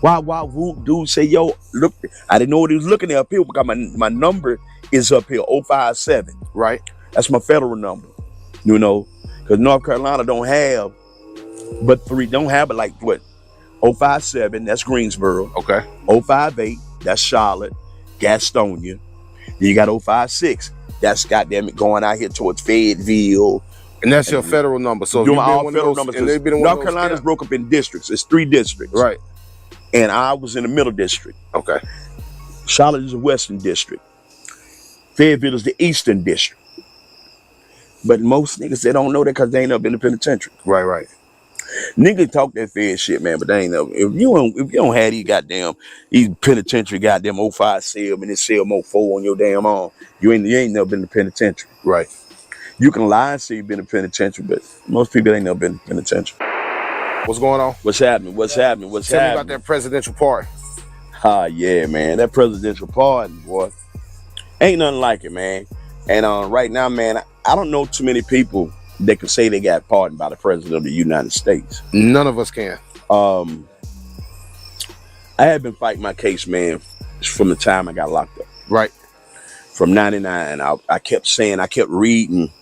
why whoop, dude say, yo, look, I didn't know what he was looking at up here because my number is up here, 057. Right. That's my federal number, because North Carolina don't have like what? 057, that's Greensboro. Okay. 058, that's Charlotte, Gastonia. Then you got 056. That's goddamn it going out here towards Fayetteville. And that's your federal number. So you're all federal numbers. North Carolina's broke up in districts. It's 3 districts. Right. And I was in the middle district. Okay. Charlotte is the western district. Fayetteville is the eastern district. But most niggas, they don't know that because they ain't up in the penitentiary. Right. Niggas talk that fair shit, man, but they ain't up. If you don't have these penitentiary goddamn 05 cell and this cell 04 on your damn arm, you ain't never been in the penitentiary. Right. You can lie and say you've been in the penitentiary, but most people ain't never been in the penitentiary. What's going on? What's happening? Tell me about that presidential pardon. Yeah, man, that presidential pardon, boy, ain't nothing like it, man. And right now, man, I don't know too many people that can say they got pardoned by the president of the United States. None of us can. I had been fighting my case, man, from the time I got locked up. Right. From 99, I kept saying, I kept reading,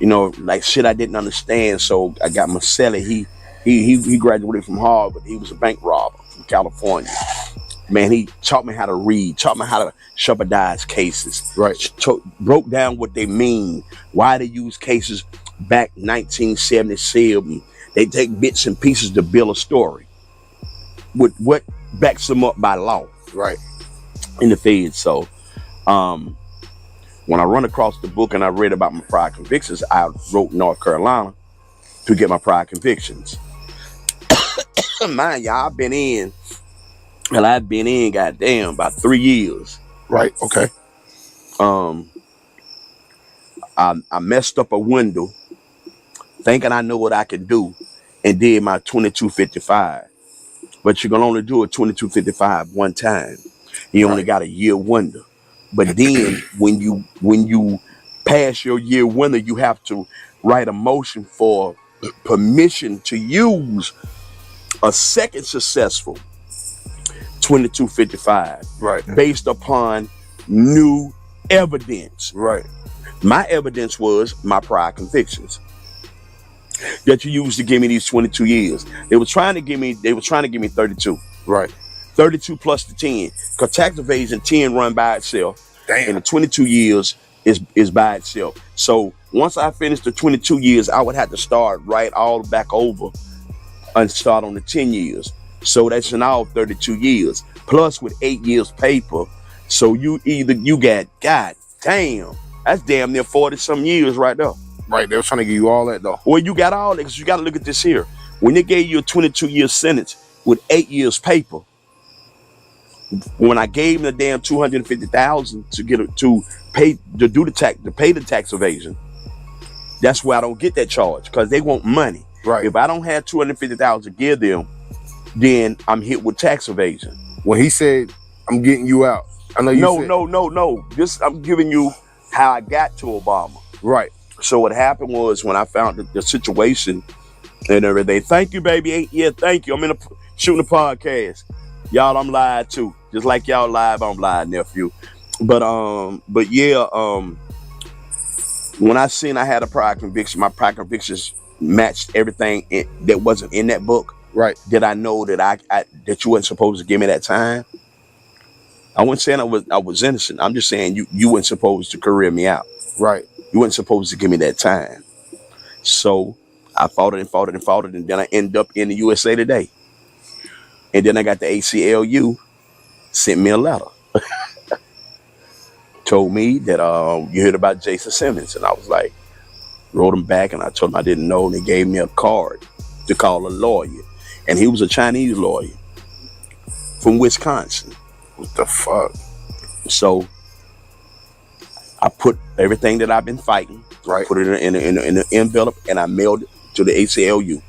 you know, like shit I didn't understand. So I got Maselli. He graduated from Harvard. He was a bank robber from California. Man, he taught me how to read, taught me how to shepherdize cases. Right. Broke down what they mean, why they use cases back 1977. They take bits and pieces to build a story with what backs them up by law. Right. In the feds. So when I run across the book and I read about my prior convictions, I wrote North Carolina to get my prior convictions. Mind y'all, I've been in, goddamn, about 3 years. Right. Okay. I messed up a window thinking I know what I could do and did my 2255. But you can only do a 2255 one time. You only got a year window. But then when you pass your year window, you have to write a motion for permission to use a second successful 2255. Right. Based upon new evidence. Right. My evidence was my prior convictions that you used to give me these 22 years. They were trying to give me 32. Right. 32 plus the 10. Because tax evasion 10 run by itself. Damn. And the 22 years is by itself. So once I finished the 22 years, I would have to start right all back over and start on the 10 years. So that's in all 32 years. Plus with 8 years paper. So you got, God damn, that's damn near 40 some years right there. Right, they were trying to give you all that though. Well, you got all that, because you got to look at this here. When they gave you a 22-year sentence with 8 years paper, when I gave them the damn $250,000 to pay the tax evasion, that's where I don't get that charge, because they want money. Right. If I don't have $250,000 to give them, then I'm hit with tax evasion. When he said, "I'm getting you out," I know you said. No. This I'm giving you how I got to Obama. Right. So what happened was, when I found the situation and everything, thank you, baby. Yeah, thank you. I'm shooting a podcast. Y'all, I'm live too. Just like y'all live, I'm live, nephew. But yeah, when I seen I had a prior conviction, my prior convictions matched everything that wasn't in that book. Right. Did I know that that you weren't supposed to give me that time? I wasn't saying I was innocent. I'm just saying you weren't supposed to career me out. Right. You weren't supposed to give me that time. So I fought it, and then I ended up in the USA Today. And then I got the ACLU sent me a letter. Told me that you heard about Jason Simmons. And I was like, wrote him back, and I told him I didn't know, and they gave me a card to call a lawyer. And he was a Chinese lawyer from Wisconsin. What the fuck? So I put everything that I've been fighting, right, put it in an envelope, and I mailed it to the ACLU.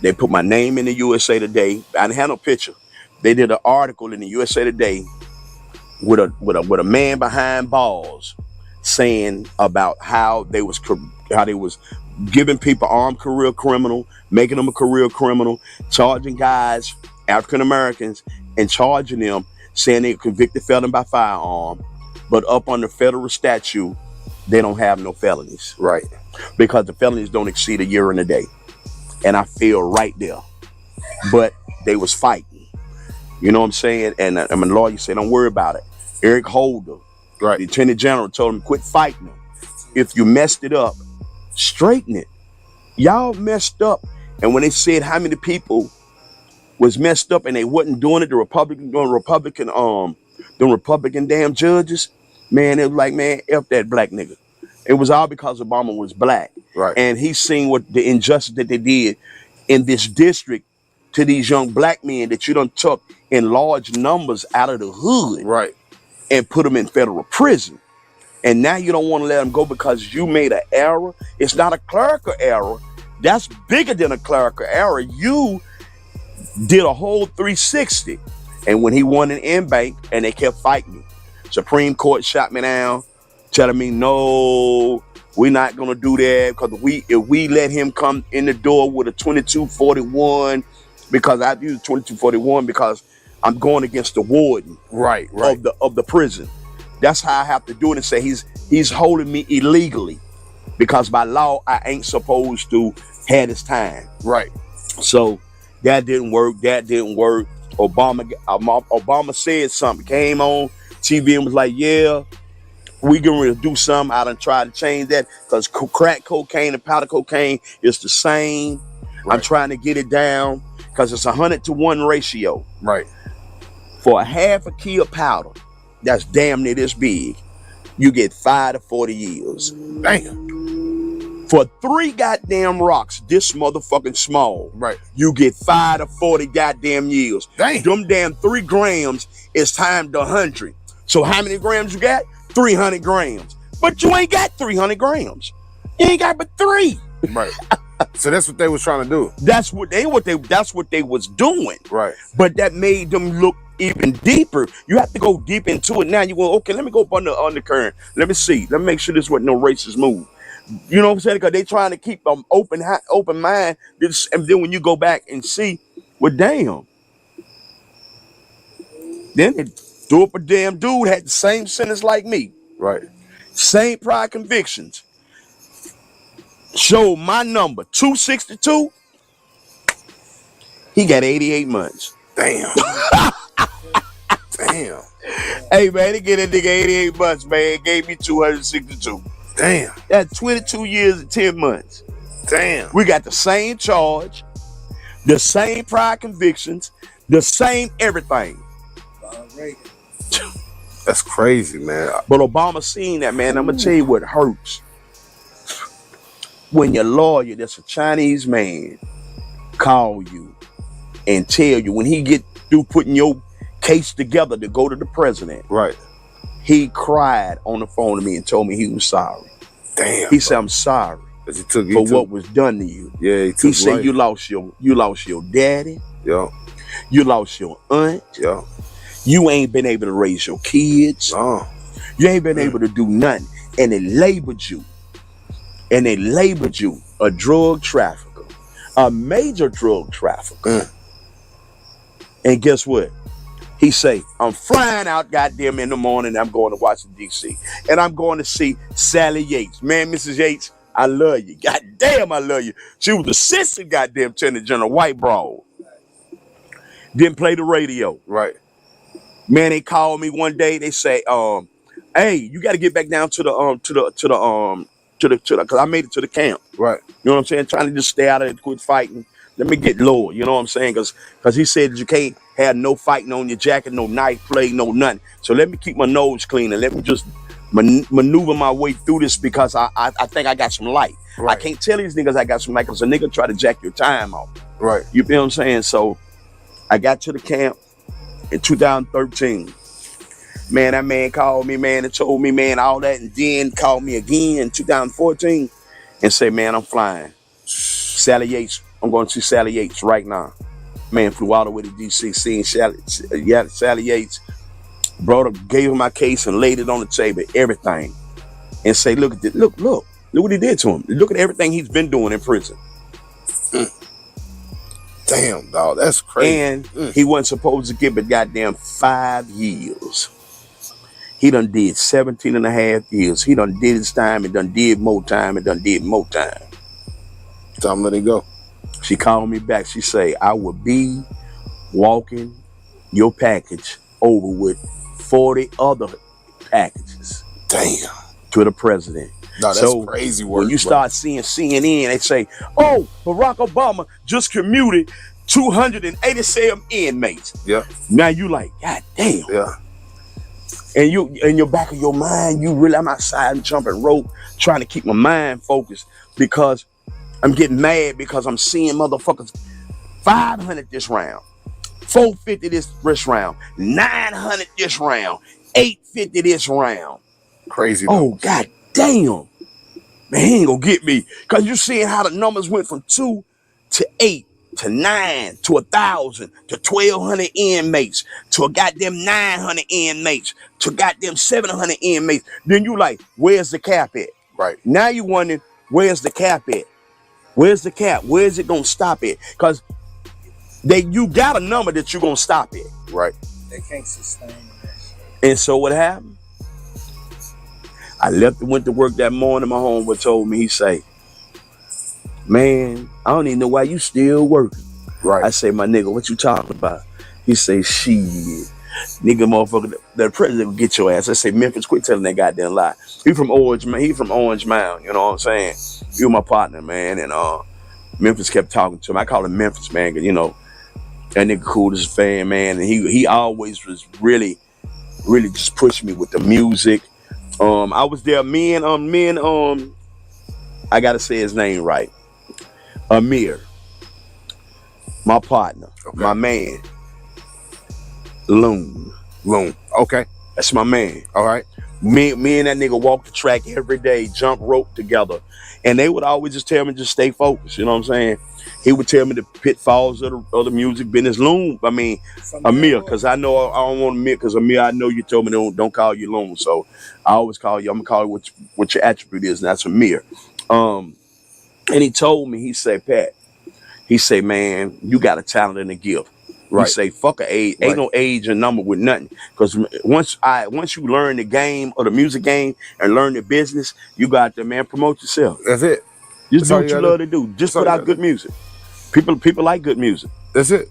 They put my name in the USA Today. I didn't have no picture. They did an article in the USA Today with a man behind bars saying about how they was giving people armed career criminal, making them a career criminal, charging guys, African Americans, and charging them, saying they convicted felon by firearm, but up on the federal statute, they don't have no felonies. Right. Because the felonies don't exceed a year and a day. And I feel right there. But they was fighting. You know what I'm saying? And a lawyer said, don't worry about it. Eric Holder, right, the Attorney General, told him, quit fighting them. If you messed it up, straighten it. Y'all messed up. And when they said how many people was messed up and they wasn't doing it, the Republican damn judges, man, it was like, man, F that black nigga. It was all because Obama was black. Right. And he's seen what the injustice that they did in this district to these young black men that you done took in large numbers out of the hood. Right. And put them in federal prison. And now you don't want to let them go because you made an error. It's not a clerical error. That's bigger than a clerical error. You did a whole 360. And when he won an in-bank and they kept fighting me, Supreme Court shot me down, telling me, no, we're not going to do that, because if we let him come in the door with a 2241 because I use 2241 because I'm going against the warden Right. of the prison. That's how I have to do it and say he's holding me illegally because by law I ain't supposed to have this time. Right. So that didn't work. Obama said something, came on TV and was like, yeah, we going to do something. I done tried to change that because crack cocaine and powder cocaine is the same. Right. I'm trying to get it down because it's 100-to-1 ratio. Right. For a half a key of powder, that's damn near this big, you get 5 to 40 years. Damn. For 3 goddamn rocks, this motherfucking small, right, you get 5 to 40 goddamn years. Damn. Them damn 3 grams is times 100. So how many grams you got? 300 grams. But you ain't got 300 grams. You ain't got but 3. Right. So that's what they was trying to do. That's what they was doing. Right. But that made them look even deeper. You have to go deep into it. Now you go, okay, let me go up on the undercurrent. Let me see. Let me make sure this wasn't no racist move. You know what I'm saying? Because they trying to keep them open mind. And then when you go back and see, well, damn. Then they threw up a damn dude, had the same sentence like me. Right. Same prior convictions. Showed my number, 262. He got 88 months. Damn. Damn. Hey, man, they get that nigga 88 months, man. Gave me 262. Damn. That's 22 years and 10 months. Damn. We got the same charge, the same prior convictions, the same everything. That's crazy, man. But Obama seen that, man. I'm going to tell you what hurts. When your lawyer, that's a Chinese man, call you and tell you, when he get through putting your case together to go to the president. Right. He cried on the phone to me and told me he was sorry. Damn. He said, I'm sorry for what was done to you. Yeah, he said, you lost your daddy. Yeah. You lost your aunt. Yeah. You ain't been able to raise your kids. No. You ain't been able to do nothing. And they labeled you. A drug trafficker. A major drug trafficker. And guess what? He say, I'm flying out goddamn in the morning. I'm going to Washington, D.C. And I'm going to see Sally Yates. Man, Mrs. Yates, I love you. Goddamn, I love you. She was the assistant goddamn Attorney General, white broad. Didn't play the radio. Right. Man, they called me one day. They say, hey, you got to get back down to the because I made it to the camp. Right. You know what I'm saying? Trying to just stay out of it, quit fighting. Let me get lower. You know what I'm saying? Because he said that you can't have no fighting on your jacket, no knife play, no nothing. So let me keep my nose clean and let me just maneuver my way through this because I think I got some light. Right. I can't tell these niggas I got some light because a nigga try to jack your time off. Right. You feel what I'm saying? So I got to the camp in 2013. Man, that man called me, man, and told me, man, all that, and then called me again in 2014 and said, man, I'm flying. Sally Yates, I'm going to see Sally Yates right now. Man, flew all the way to D.C., seeing Sally Yates, gave her my case and laid it on the table, everything, and say, look at this, look what he did to him. Look at everything he's been doing in prison. Damn, dog, that's crazy. And he wasn't supposed to get but goddamn 5 years. He done did 17 and a half years. He done did his time and done did more time and done did more time. Time to let him go. She called me back. She say, I will be walking your package over with 40 other packages. Damn. To the president. No, that's crazy work. When you start seeing CNN, they say, oh, Barack Obama just commuted 287 inmates. Yeah. Now you like, God damn. Yeah. And you, in your back of your mind, you really, I'm outside and jumping rope, trying to keep my mind focused because I'm getting mad because I'm seeing motherfuckers 500 this round, 450 this round, 900 this round, 850 this round. Crazy. Oh, God damn. Man, he ain't gonna get me. Because you seeing how the numbers went from 2 to 8 to 9 to 1,000 to 1,200 inmates to a goddamn 900 inmates to goddamn 700 inmates. Then you like, where's the cap at? Right. Now you wondering, where's the cap at? Where's the cap? Where's it gonna stop at? Because You got a number that you're gonna stop at. Right. They can't sustain that. And so what happened? I left and went to work that morning. My homeboy told me, he say, man, I don't even know why you still working. Right. I say, my nigga, what you talking about? He say, shit, nigga, motherfucker, the president will get your ass. I say, Memphis, quit telling that goddamn lie. He from Orange Mound, you know what I'm saying? He was my partner, man, and Memphis kept talking to him. I call him Memphis, man, because, you know, that nigga cool as a fan, man, and he always was really just pushing me with the music. I was there, me and I gotta say his name right, Amir, my partner, my man, Loon. Okay. That's my man. All right. Me and that nigga walk the track every day, jump rope together. And they would always just tell me just stay focused, you know what I'm saying? He would tell me the pitfalls of the music business. Amir, because I know I don't want Amir, because Amir, I know you told me don't call you Loon. So I always call you, I'm gonna call you what your attribute is, and that's Amir. And he told me, he said, Pat, he said, man, you got a talent and a gift. Right. He say, fuck a age, ain't no age and number with nothing. Because once you learn the game or the music game and learn the business, you got to, man, promote yourself. That's it. Just do what you love to do. Just put out good music. People like good music. That's it.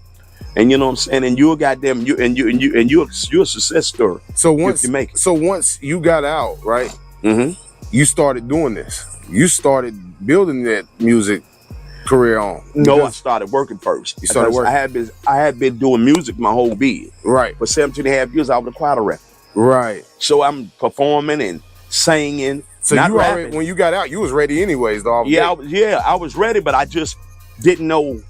And you know what I'm saying? And you're a goddamn you're a success story. So once you got out, right? Mm-hmm. You started doing this. You started building that music career on. No, I started working first. You started working. I had been doing music my whole bid. Right. For 17 and a half years, I was a choir rapper. Right. So I'm performing and singing. So not you rapping. already, when you got out, you was ready anyways, dog. I was ready, but I just didn't know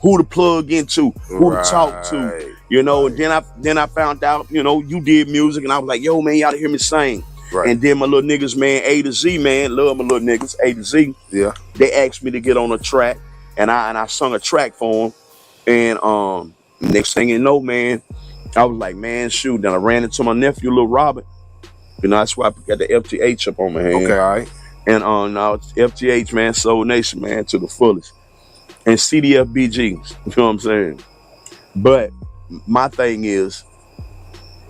who to plug into, who to talk to, you know. And then I found out, you know, you did music, and I was like, yo, man, y'all to hear me sing. Right. And then my little niggas, man, A to Z, man, love my little niggas, A to Z. Yeah. They asked me to get on a track, and I sung a track for them. And next thing you know, man, I was like, man, shoot. Then I ran into my nephew, little Robert. You know, that's why I got the FTH up on my hand. Okay, all right. And now it's FTH, man, Soul Nation, man, to the fullest. And CDFBGs, you know what I'm saying? But my thing is,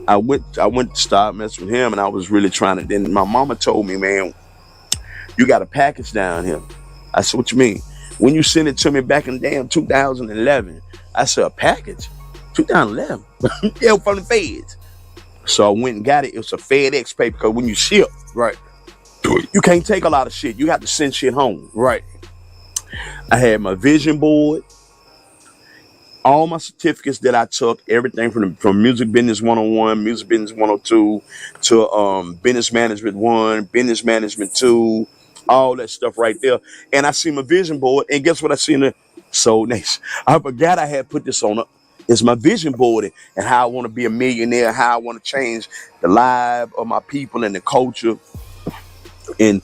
I went to start messing with him, and I was really trying to. Then my mama told me, man, you got a package down here. I said, what you mean? When you sent it to me back in damn 2011, I said, a package? 2011? Yeah, from the feds. So I went and got it. It was a FedEx paper, because when you ship, right, you can't take a lot of shit. You have to send shit home. Right. I had my vision board, all my certificates that I took, everything from Music Business 101, Music Business 102, to Business Management 1, Business Management 2, all that stuff right there. And I see my vision board, and guess what I see in the Soul Nation? I forgot I had put this on up. It's my vision board and how I want to be a millionaire, how I want to change the life of my people and the culture. And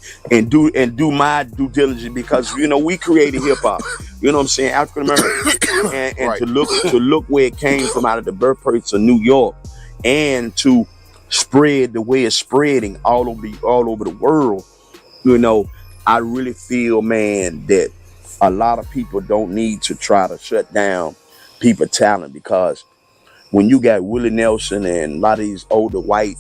do my due diligence, because you know we created hip hop, you know what I'm saying, African American, and right. to look where it came from, out of the birthplace of New York, and to spread the way it's spreading all over the world. You know, I really feel, man, that a lot of people don't need to try to shut down people's talent, because when you got Willie Nelson and a lot of these older white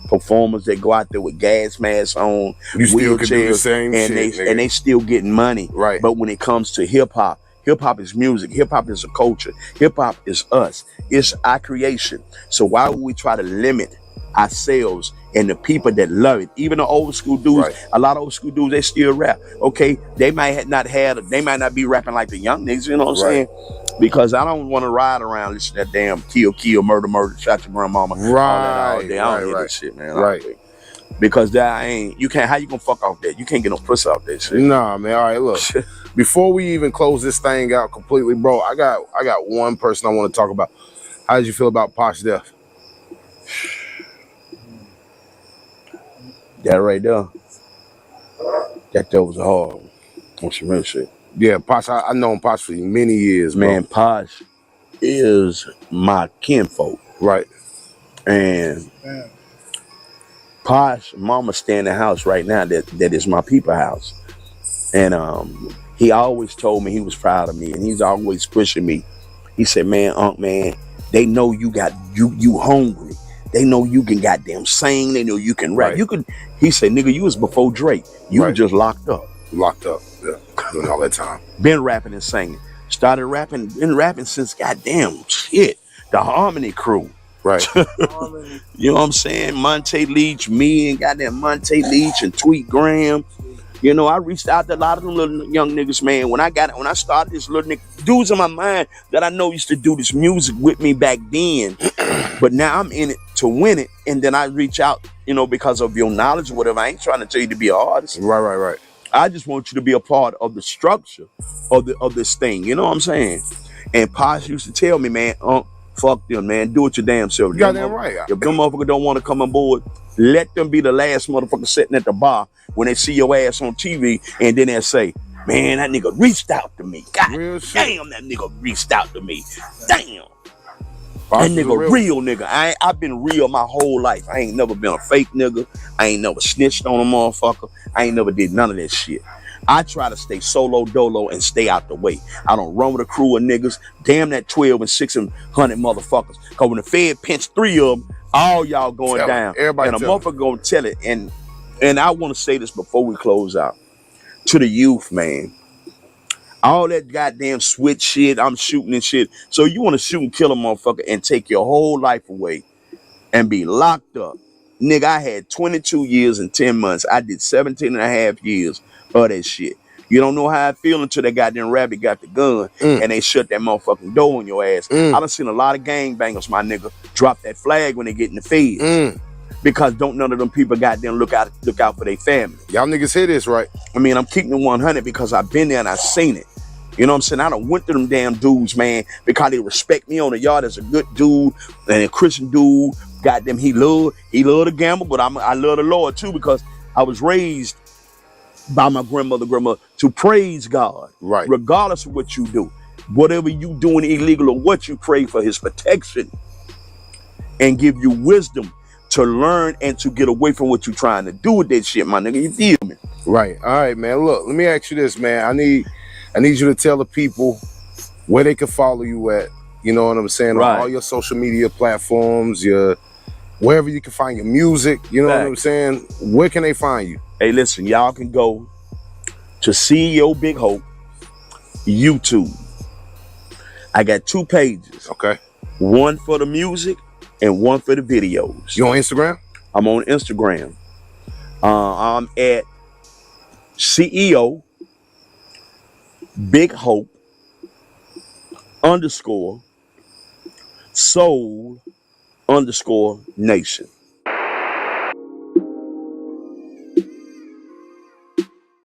performers that go out there with gas masks on, you still can do the same and shit, and they still getting money. Right. But when it comes to hip hop is music. Hip hop is a culture. Hip hop is us. It's our creation. So why would we try to limit ourselves and the people that love it? Even the old school dudes, right. A lot of old school dudes, they still rap. Okay, they might not be rapping like the young niggas. You know what I'm saying? Because I don't want to ride around listening to that damn kill, murder, shot your grandmama. Right. All day. I don't hear that shit, man. Right. Because how you gonna fuck off that? You can't get no pussy off that shit. Nah, man. All right, look. Before we even close this thing out completely, bro, I got one person I want to talk about. How did you feel about Posh's death? That right there. That was a hard one. On some real shit. Yeah, Posh, I known Posh for many years, bro. Man, Posh is my kinfolk. Right. And Posh mama stay in the house right now that is my people house. And he always told me he was proud of me, and he's always pushing me He said, man, man, they know you got you hungry. They know you can goddamn sing. They know you can rap. Right. You could. He said, nigga, you was before Drake. You Right. was just locked up. Locked up. Yeah. Doing all that time. Been rapping and singing. Started rapping. Been rapping since goddamn shit. The Harmony Crew. Right. You know what I'm saying? Monte Leach, me and goddamn Monte Leach and Tweet Graham. You know, I reached out to a lot of them little young niggas, man. When I started this little nigga, dudes in my mind that I know used to do this music with me back then. But now I'm in it to win it. And then I reach out, you know, because of your knowledge or whatever. I ain't trying to tell you to be an artist. Right. I just want you to be a part of the structure of this thing. You know what I'm saying? And Posh used to tell me, man, fuck them, man. Do it your damn self. You goddamn right. If them motherfuckers don't want to come on board, let them be the last motherfucker sitting at the bar when they see your ass on TV, and then they say, man, that nigga reached out to me. God damn, that nigga reached out to me. Damn. That nigga real nigga. I've been real my whole life. I ain't never been a fake nigga. I ain't never snitched on a motherfucker. I ain't never did none of that shit. I try to stay solo dolo and stay out the way. I don't run with a crew of niggas. Damn that 12 and 600 motherfuckers. Cause when the Fed pinched 3 of them, all y'all going down. Everybody and a motherfucker gonna tell it. And I want to say this before we close out. To the youth, man. All that goddamn switch shit, I'm shooting and shit. So you want to shoot and kill a motherfucker and take your whole life away and be locked up. Nigga, I had 22 years and 10 months. I did 17 and a half years of that shit. You don't know how I feel until that goddamn rabbit got the gun and they shut that motherfucking door on your ass. I done seen a lot of gangbangers, my nigga, drop that flag when they get in the feds. Because don't none of them people goddamn look out for their family. Y'all niggas hear this, right? I mean, I'm keeping it 100 because I've been there and I've seen it. You know what I'm saying? I done went to them damn dudes, man, because they respect me on the yard as a good dude and a Christian dude. Goddamn, he love to gamble, but I love the Lord too because I was raised by my grandmother to praise God. Right. Regardless of what you do. Whatever you doing illegal or what, you pray for his protection and give you wisdom to learn and to get away from what you're trying to do with that shit, my nigga. You feel me? Right. All right, man. Look, let me ask you this, man. I need you to tell the people where they can follow you at. You know what I'm saying? Right. On all your social media platforms, wherever you can find your music. You know what I'm saying? Where can they find you? Hey, listen, y'all can go to CEO Big Hope YouTube. I got 2 pages. Okay. One for the music and one for the videos. You on Instagram? I'm on Instagram. I'm at CEO Big Hope _ Soul _ Nation.